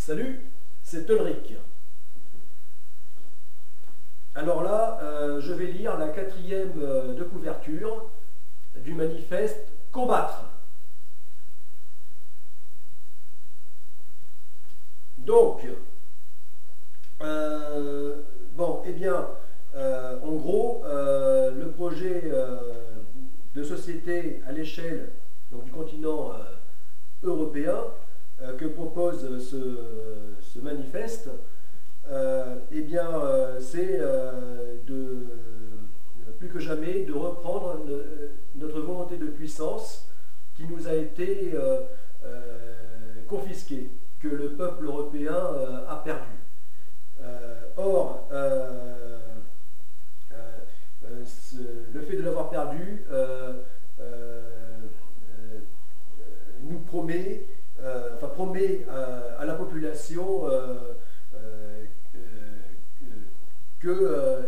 Salut, c'est Ulrich. Alors là, je vais lire la 4e de couverture du manifeste Combattre. Donc, en gros, le projet de société à l'échelle du continent européen que propose ce manifeste, c'est plus que jamais de reprendre notre volonté de puissance qui nous a été confisquée, que le peuple européen a perdu. Le fait de l'avoir perdu nous promet à la population que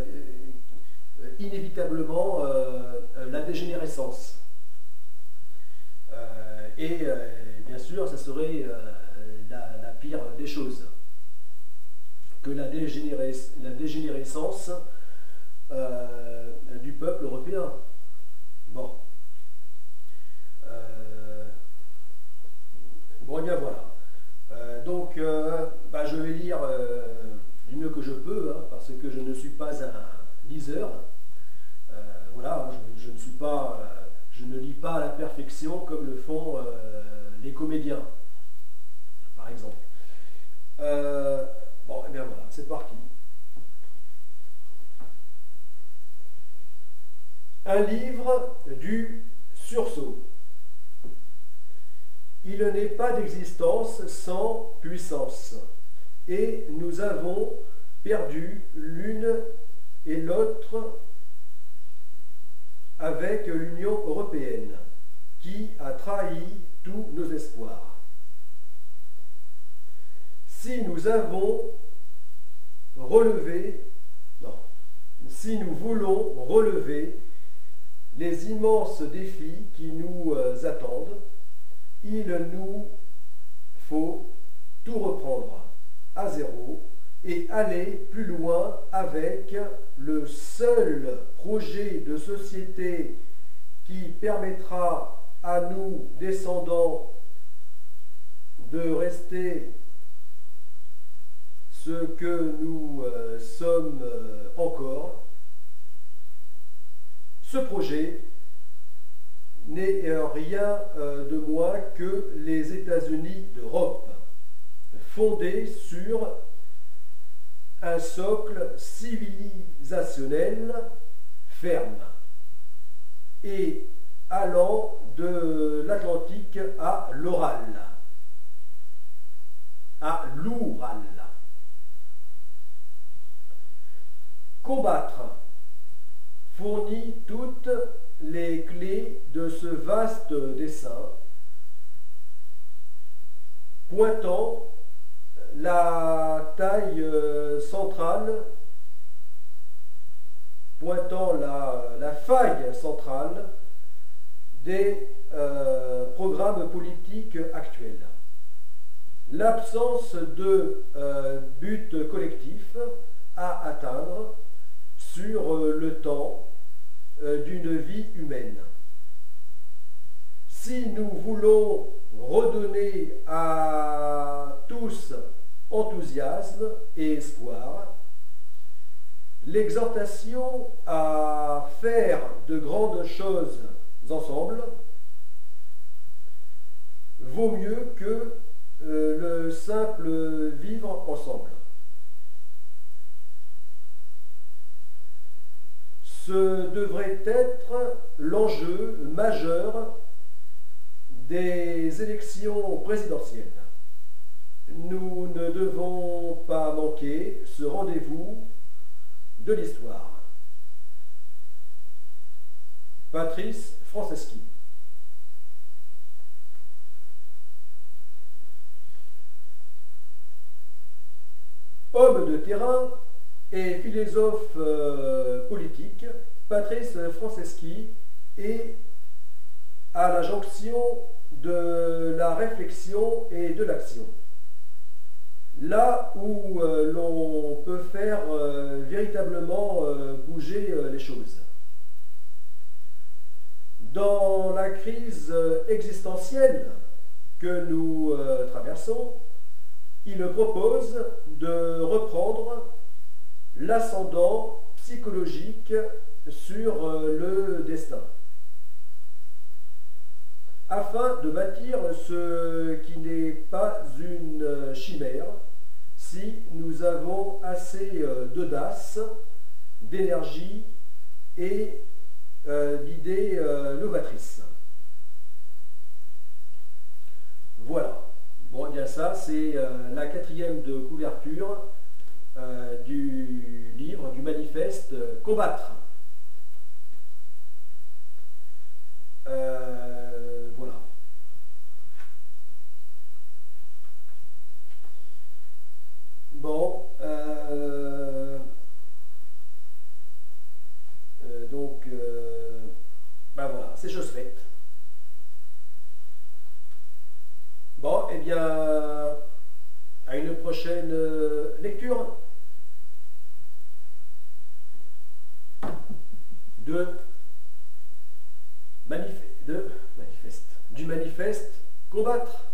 inévitablement la dégénérescence. Bien sûr, ça serait la pire des choses, que la dégénérescence du peuple européen. Bon. Bon, et bien voilà. Je vais lire du mieux que je peux, parce que je ne suis pas un liseur. Voilà, je ne lis pas à la perfection comme le font les comédiens, par exemple. Bon, et bien voilà, c'est parti. Un livre du sursaut. Il n'est pas d'existence sans puissance, et nous avons perdu l'une et l'autre avec l'Union européenne, qui a trahi tous nos espoirs. Si nous voulons relever les immenses défis qui nous attendent, il nous faut tout reprendre à zéro et aller plus loin avec le seul projet de société qui permettra à nous, descendants, de rester ce que nous sommes encore. Ce projet n'est rien de moins que les États-Unis d'Europe, fondés sur un socle civilisationnel ferme et allant de l'Atlantique à l'Oural. Combattre fournit toutes les clés de ce vaste dessein, pointant la faille centrale des programmes politiques actuels. L'absence de but collectif à atteindre sur le temps d'une vie humaine. Si nous voulons redonner à tous enthousiasme et espoir, l'exhortation à faire de grandes choses ensemble vaut mieux que le simple vivre ensemble. Ce devrait être l'enjeu majeur des élections présidentielles. Nous ne devons pas manquer ce rendez-vous de l'histoire. Patrice Franceschi. Homme de terrain et philosophe politique, Patrice Franceschi est à la jonction de la réflexion et de l'action. là où l'on peut faire véritablement bouger les choses. Dans la crise existentielle que nous traversons, il propose de reprendre l'ascendant psychologique sur le destin, afin de bâtir ce qui n'est pas une chimère, si nous avons assez d'audace, d'énergie et d'idées novatrices. Voilà. Bon, eh bien ça, c'est la 4e de couverture du livre, du manifeste Combattre. Voilà. Bon, donc, ben voilà, c'est chose faite. Bon, eh bien, à une prochaine lecture du manifeste Combattre.